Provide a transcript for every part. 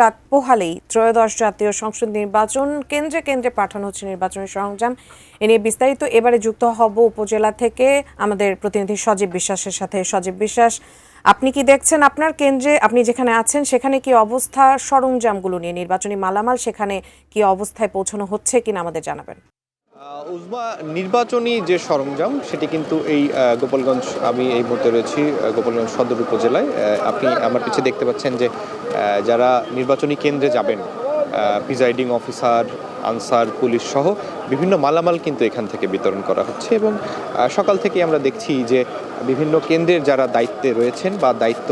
রাত পোহালেই ত্রয়োদশ জাতীয় সংসদ নির্বাচন কেন্দ্রে কেন্দ্রে পাঠানো হচ্ছে নির্বাচনী সরঞ্জাম। এ নিয়ে বিস্তারিত এবারে যুক্ত হব উপজেলা থেকে আমাদের প্রতিনিধি সজীব বিশ্বাসের সাথে। সজীব বিশ্বাস, আপনি কি দেখছেন আপনার কেন্দ্রে, আপনি যেখানে আছেন সেখানে কি অবস্থা, সরঞ্জামগুলো নিয়ে নির্বাচনী মালামাল সেখানে কি অবস্থায় পৌঁছানো হচ্ছে কিনা আমাদের জানাবেন। উজমা, নির্বাচনী যে সরঞ্জাম সেটি কিন্তু এই গোপালগঞ্জ, আমি এই মুহূর্তে রয়েছি গোপালগঞ্জ সদর উপজেলায়। আপনি আমার পিছিয়ে দেখতে পাচ্ছেন যে যারা নির্বাচনী কেন্দ্রে যাবেন, প্রিজাইডিং অফিসার, আনসার, পুলিশ সহ বিভিন্ন মালামাল কিন্তু এখান থেকে বিতরণ করা হচ্ছে। এবং সকাল থেকে আমরা দেখছি যে বিভিন্ন কেন্দ্রের যারা দায়িত্বে রয়েছেন বা দায়িত্ব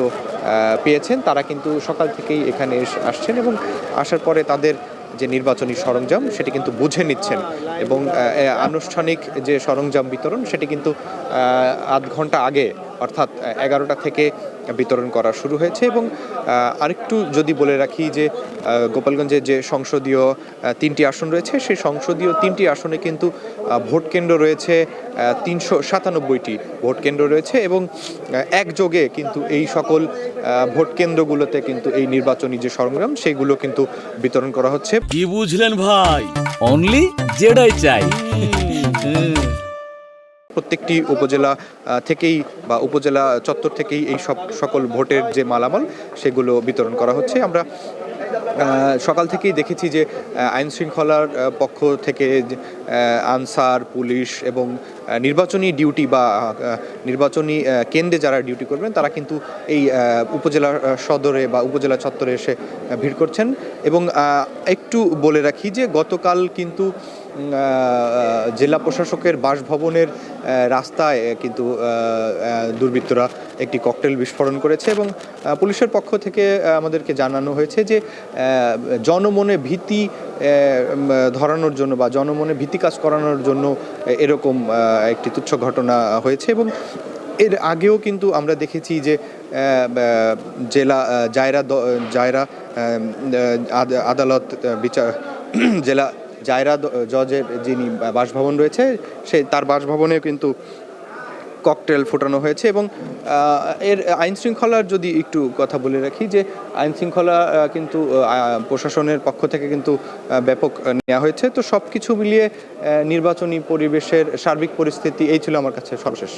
পেয়েছেন তারা কিন্তু সকাল থেকেই এখানে আসছেন এবং আসার পরে তাদের যে নির্বাচনী সরঞ্জাম সেটি কিন্তু বুঝে নিচ্ছেন। এবং আনুষ্ঠানিক যে সরঞ্জাম বিতরণ সেটি কিন্তু আধ ঘন্টা আগে অর্থাৎ 11টা থেকে বিতরণ করা শুরু হয়েছে। এবং আরেকটু যদি বলে রাখি যে গোপালগঞ্জে যে সংসদীয় 3টি আসন রয়েছে, সেই সংসদীয় 3টি আসনে কিন্তু ভোট কেন্দ্র রয়েছে 397টি ভোট কেন্দ্র রয়েছে। এবং একযোগে কিন্তু এই সকল ভোট কেন্দ্রগুলোতে কিন্তু এই নির্বাচনী যে সরঞ্জাম সেগুলো কিন্তু বিতরণ করা হচ্ছে। কি বুঝলেন ভাই? অনলি যেটাই চাই। প্রত্যেকটি উপজেলা থেকেই বা উপজেলা চত্বর থেকেই এই সকল ভোটের যে মালামাল সেগুলো বিতরণ করা হচ্ছে। আমরা সকাল থেকেই দেখেছি যে আইন শৃঙ্খলার পক্ষ থেকে আনসার, পুলিশ এবং নির্বাচনী ডিউটি বা নির্বাচনী কেন্দ্রে যারা ডিউটি করবেন তারা কিন্তু এই উপজেলা সদরে বা উপজেলা চত্বরে এসে ভিড় করছেন। এবং একটু বলে রাখি যে গতকাল কিন্তু জেলা প্রশাসকের বাসভবনের রাস্তায় কিন্তু দুর্বৃত্তরা একটি ককটেল বিস্ফোরণ করেছে। এবং পুলিশের পক্ষ থেকে আমাদেরকে জানানো হয়েছে যে জনমনে ভীতি ধরানোর জন্য বা জনমনে ভীতি কাজ করানোর জন্য এরকম একটি তুচ্ছ ঘটনা হয়েছে। এবং এর আগেও কিন্তু আমরা দেখেছি যে জেলা জায়রা আদালত বিচার জেলা জায়রা জজের যিনি বাসভবন রয়েছে তার বাসভবনেও কিন্তু ককটেল ফোটানো হয়েছে। এবং এর আইন শৃঙ্খলার যদি একটু কথা বলে রাখি যে আইন শৃঙ্খলা কিন্তু প্রশাসনের পক্ষ থেকে কিন্তু ব্যাপক নেওয়া হয়েছে। তো সব কিছু মিলিয়ে নির্বাচনী পরিবেশের সার্বিক পরিস্থিতি এই ছিল আমার কাছে সর্বশেষ।